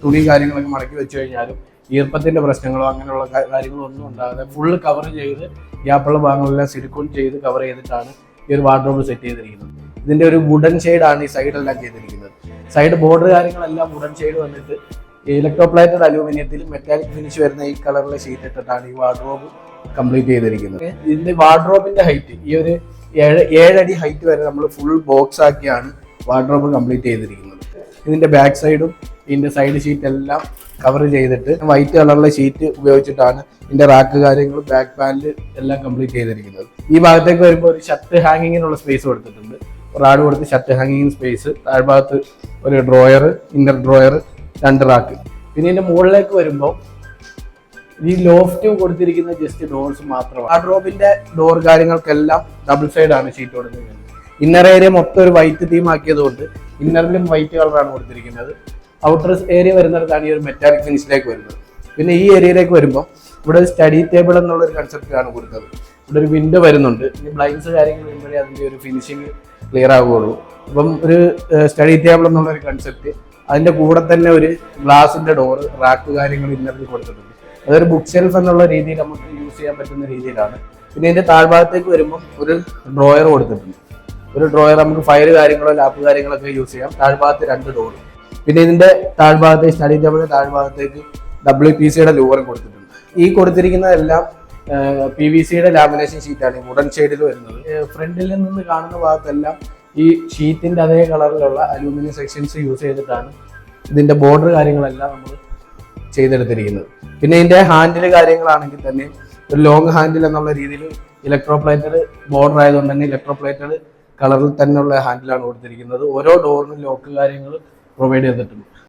തുണി കാര്യങ്ങളൊക്കെ മടക്കി വെച്ച് കഴിഞ്ഞാലും ഈർപ്പത്തിന്റെ പ്രശ്നങ്ങളോ അങ്ങനെയുള്ള കാര്യങ്ങളോ ഒന്നും ഉണ്ടാകാതെ ഫുള്ള് കവർ ചെയ്ത് ഗ്യാപ്പുള്ള ഭാഗങ്ങളെല്ലാം സിലിക്കോൺ ചെയ്ത് കവർ ചെയ്തിട്ടാണ് ഈ ഒരു വാർഡ്രോബ് സെറ്റ് ചെയ്തിരിക്കുന്നത്. ഇതിന്റെ ഒരു വുഡൻ ഷെയ്ഡാണ് ഈ സൈഡെല്ലാം ചെയ്തിരിക്കുന്നത്. സൈഡ് ബോർഡർ കാര്യങ്ങളെല്ലാം വുഡൻ ഷെയ്ഡ് വന്നിട്ട് ഇലക്ട്രോപ്ലേറ്റഡ് അലൂമിനിയത്തിൽ മെറ്റാലിക് ഫിനിഷ് വരുന്ന ഈ കളറിലെ ഷീറ്റ് ഇട്ടിട്ടാണ് ഈ വാർഡ്രോബ് കംപ്ലീറ്റ് ചെയ്തിരിക്കുന്നത്. ഇതിന്റെ വാർഡ്രോബിന്റെ ഹൈറ്റ് ഈ ഒരു 7 അടി ഹൈറ്റ് വരെ നമ്മൾ ഫുൾ ബോക്സ് ആക്കിയാണ് വാർഡ്രോബ് കംപ്ലീറ്റ് ചെയ്തിരിക്കുന്നത്. ഇതിന്റെ ബാക്ക് സൈഡും ഇതിന്റെ സൈഡ് ഷീറ്റ് എല്ലാം കവർ ചെയ്തിട്ട് വൈറ്റ് കളറിലെ ഷീറ്റ് ഉപയോഗിച്ചിട്ടാണ് ഇതിന്റെ റാക്ക് കാര്യങ്ങളും ബാക്ക് പാനൽ എല്ലാം കംപ്ലീറ്റ് ചെയ്തിരിക്കുന്നത്. ഈ ഭാഗത്തേക്ക് വരുമ്പോൾ ഒരു ഷർട്ട് ഹാങ്ങിങ്ങിനുള്ള സ്പേസ് കൊടുത്തിട്ടുണ്ട്. റാഡ് കൊടുത്ത് ഷർട്ട് ഹാങ്ങിങ് സ്പേസ്, താഴ്ഭാഗത്ത് ഒരു ഡ്രോയർ, ഇന്നർ ഡ്രോയർ, 2 റാക്ക്. പിന്നെ ഇതിന്റെ മുകളിലേക്ക് വരുമ്പോൾ ഈ ലോഫ്റ്റ് കൊടുത്തിരിക്കുന്ന ജസ്റ്റ് ഡോർസ് മാത്രമാണ്. വാർഡ്രോബിന്റെ ഡോർ കാര്യങ്ങൾക്കെല്ലാം ഡബിൾ സൈഡ് ആണ് ഷീറ്റ് കൊടുത്തിരിക്കുന്നത്. ഇന്നർ ഏരിയ മൊത്തം ഒരു വൈറ്റ് തീം ആക്കിയതുകൊണ്ട് ഇന്നറിലും വൈറ്റ് കളറാണ് കൊടുത്തിരിക്കുന്നത്. ഔട്ടർ ഏരിയ വരുന്നിടത്താണ് ഈ ഒരു മെറ്റാലിക് ഫിനിഷിലേക്ക് വരുന്നത്. പിന്നെ ഈ ഏരിയയിലേക്ക് വരുമ്പോൾ ഇവിടെ ഒരു സ്റ്റഡി ടേബിൾ എന്നുള്ള ഒരു കൺസെപ്റ്റാണ് കൊടുത്തത്. ഇവിടെ ഒരു വിൻഡോ വരുന്നുണ്ട്. ഇനി ബ്ലൈൻഡ്സ് കാര്യങ്ങൾ വരുമ്പോഴേ അതിൻ്റെ ഒരു ഫിനിഷിങ് ക്ലിയർ ആവുകയുള്ളൂ. അപ്പം ഒരു സ്റ്റഡി ടേബിൾ എന്നുള്ള ഒരു കൺസെപ്റ്റ്, അതിൻ്റെ കൂടെ തന്നെ ഒരു ഗ്ലാസിൻ്റെ ഡോറ്, റാക്ക് കാര്യങ്ങൾ ഇന്നറിൽ കൊടുത്തിട്ടുണ്ട്. അതൊരു ബുക്ക് ഷെൽഫ് എന്നുള്ള രീതിയിൽ നമുക്ക് യൂസ് ചെയ്യാൻ പറ്റുന്ന രീതിയിലാണ്. പിന്നെ ഇതിൻ്റെ താഴ്ഭാഗത്തേക്ക് വരുമ്പോൾ ഒരു ഡ്രോയർ കൊടുത്തിട്ടുണ്ട്. ഒരു ഡ്രോയർ നമുക്ക് ഫയൽ കാര്യങ്ങളോ ലാപ്പ് കാര്യങ്ങളൊക്കെ യൂസ് ചെയ്യാം. താഴ്ഭാഗത്ത് 2 ഡോർ. പിന്നെ ഇതിന്റെ താഴ്ഭാഗത്തേക്ക് സ്റ്റഡി ടേബിളിന്റെ താഴ്ഭാഗത്തേക്ക് WPCയുടെ ലൂവറും കൊടുത്തിട്ടുണ്ട്. ഈ കൊടുത്തിരിക്കുന്നതെല്ലാം PVCയുടെ ലാമിനേഷൻ ഷീറ്റാണ് വുഡൻ ഷെയ്ഡിൽ വരുന്നത്. ഫ്രണ്ടിൽ നിന്ന് കാണുന്ന ഭാഗത്തെല്ലാം ഈ ഷീറ്റിന്റെ അതേ കളറിലുള്ള അലൂമിനിയം സെക്ഷൻസ് യൂസ് ചെയ്തിട്ടാണ് ഇതിന്റെ ബോർഡർ കാര്യങ്ങളെല്ലാം നമ്മൾ ചെയ്തെടുത്തിരിക്കുന്നത്. പിന്നെ ഇതിന്റെ ഹാൻഡിൽ കാര്യങ്ങളാണെങ്കിൽ തന്നെ ഒരു ലോങ് ഹാൻഡിൽ എന്നുള്ള രീതിയിൽ ഇലക്ട്രോപ്ലേറ്റഡ് ബോർഡർ ആയതുകൊണ്ട് തന്നെ ഇലക്ട്രോപ്ലേറ്റഡ് കളറിൽ തന്നെയുള്ള ഹാൻഡിലാണ് കൊടുത്തിരിക്കുന്നത്. ഓരോ ഡോറിനും ലോക്ക് കാര്യങ്ങൾ പ്രൊവൈഡ് ചെയ്തിട്ടുണ്ട്.